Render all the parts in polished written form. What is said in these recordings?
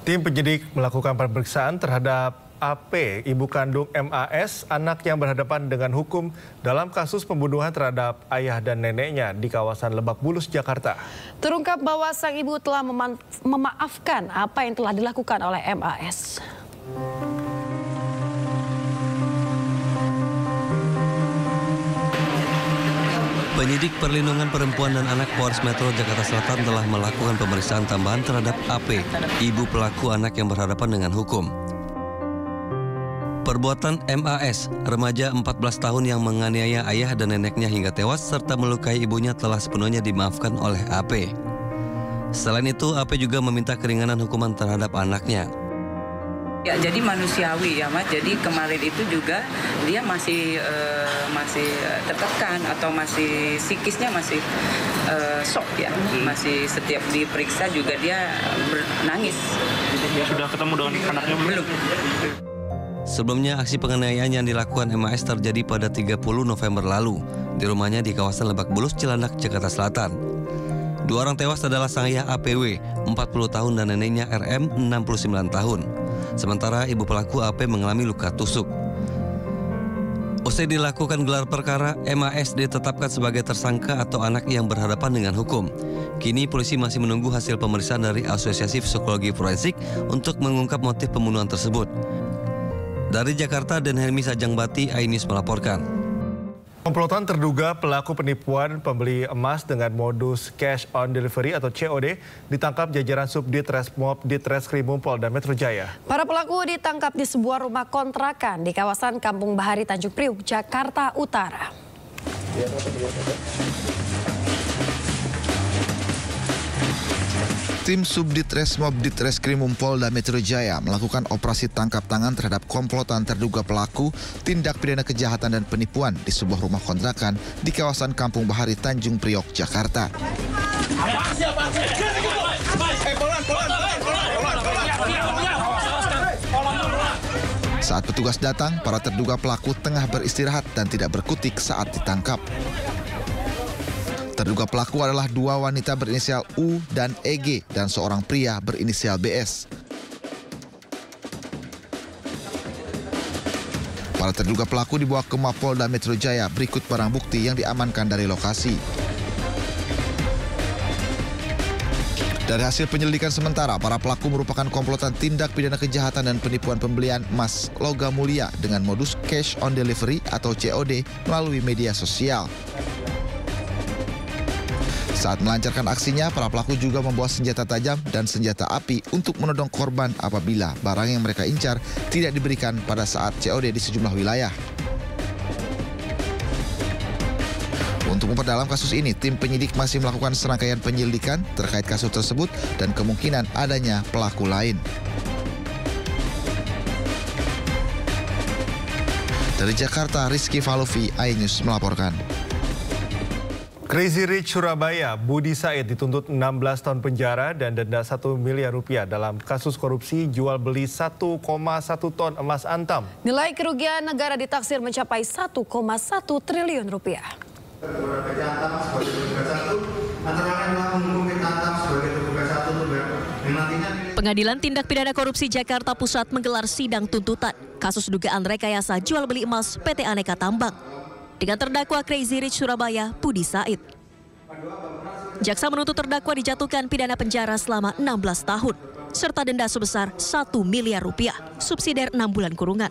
Tim penyidik melakukan pemeriksaan terhadap AP, ibu kandung MAS, anak yang berhadapan dengan hukum dalam kasus pembunuhan terhadap ayah dan neneknya di kawasan Lebak Bulus, Jakarta. Terungkap bahwa sang ibu telah memaafkan apa yang telah dilakukan oleh MAS. Penyidik Perlindungan Perempuan dan Anak Polres Metro Jakarta Selatan telah melakukan pemeriksaan tambahan terhadap AP, ibu pelaku anak yang berhadapan dengan hukum. Perbuatan MAS, remaja 14 tahun yang menganiaya ayah dan neneknya hingga tewas serta melukai ibunya telah sepenuhnya dimaafkan oleh AP. Selain itu, AP juga meminta keringanan hukuman terhadap anaknya. Ya, jadi manusiawi ya Mas. Jadi kemarin itu juga dia masih tertekan atau masih psikisnya masih shock ya. Masih setiap diperiksa juga dia nangis. Sudah ketemu dengan anaknya belum? Sebelumnya, aksi penganiayaan yang dilakukan MAS terjadi pada 30 November lalu di rumahnya di kawasan Lebak Bulus, Cilandak, Jakarta Selatan. Dua orang tewas adalah sang ayah APW, 40 tahun, dan neneknya RM, 69 tahun. Sementara ibu pelaku AP mengalami luka tusuk. Usai dilakukan gelar perkara, MAS ditetapkan sebagai tersangka atau anak yang berhadapan dengan hukum. Kini polisi masih menunggu hasil pemeriksaan dari Asosiasi Psikologi Forensik untuk mengungkap motif pembunuhan tersebut. Dari Jakarta, Dan Helmi Sajangbati, iNews melaporkan. Komplotan terduga pelaku penipuan pembeli emas dengan modus cash on delivery atau COD ditangkap jajaran Subdit Resmob Ditreskrimum Polda Metro Jaya. Para pelaku ditangkap di sebuah rumah kontrakan di kawasan Kampung Bahari, Tanjung Priuk, Jakarta Utara. Tim Subdit Resmob Ditreskrimum Polda Metro Jaya melakukan operasi tangkap tangan terhadap komplotan terduga pelaku tindak pidana kejahatan dan penipuan di sebuah rumah kontrakan di kawasan Kampung Bahari, Tanjung Priok, Jakarta. Saat petugas datang, para terduga pelaku tengah beristirahat dan tidak berkutik saat ditangkap. Terduga pelaku adalah dua wanita berinisial U dan EG dan seorang pria berinisial BS. Para terduga pelaku dibawa ke Mapolda Metro Jaya berikut barang bukti yang diamankan dari lokasi. Dari hasil penyelidikan sementara, para pelaku merupakan komplotan tindak pidana kejahatan dan penipuan pembelian emas logam mulia dengan modus cash on delivery atau COD melalui media sosial. Saat melancarkan aksinya, para pelaku juga membawa senjata tajam dan senjata api untuk menodong korban apabila barang yang mereka incar tidak diberikan pada saat COD di sejumlah wilayah. Untuk memperdalam kasus ini, tim penyidik masih melakukan serangkaian penyelidikan terkait kasus tersebut dan kemungkinan adanya pelaku lain. Dari Jakarta, Rizky Falofi, iNews melaporkan. Crazy Rich Surabaya, Budi Said dituntut 16 tahun penjara dan denda 1 miliar rupiah dalam kasus korupsi jual beli 1,1 ton emas antam. Nilai kerugian negara ditaksir mencapai 1,1 triliun rupiah. Pengadilan Tindak Pidana Korupsi Jakarta Pusat menggelar sidang tuntutan kasus dugaan rekayasa jual beli emas PT Aneka Tambang dengan terdakwa Crazy Rich Surabaya, Budi Said. Jaksa menuntut terdakwa dijatuhkan pidana penjara selama 16 tahun, serta denda sebesar 1 miliar rupiah, subsidiar 6 bulan kurungan.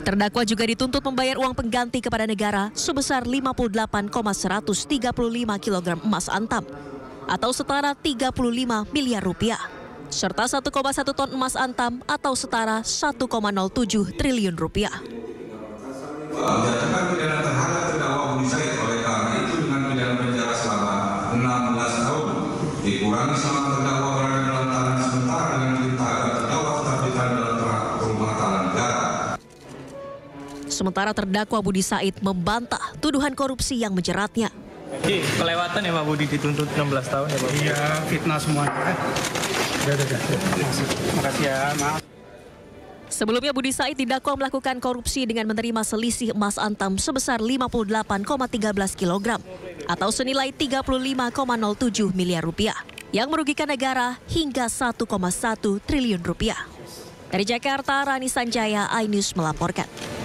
Terdakwa juga dituntut membayar uang pengganti kepada negara sebesar 58,135 kg emas antam, atau setara 35 miliar rupiah, serta 1,1 ton emas antam atau setara 1,07 triliun rupiah. Menjatuhkan pidana terhadap terdakwa Budi Said oleh karena itu dengan pidana penjara selama 16 tahun dikurangi selama terdakwa berada dalam tahanan sementara dengan perintah agar terdakwa tetap ditahan dalam rumah tahanan negara. Sementara terdakwa Budi Said membantah tuduhan korupsi yang menjeratnya. Jadi kelewatan ya Pak Budi dituntut 16 tahun ya Pak? Iya, fitnah semuanya. Makasih ya, maaf. Sebelumnya Budi Said didakwa melakukan korupsi dengan menerima selisih emas antam sebesar 58,13 kg atau senilai 35,07 miliar rupiah. yang merugikan negara hingga 1,1 triliun rupiah. Dari Jakarta, Rani Sanjaya, iNews melaporkan.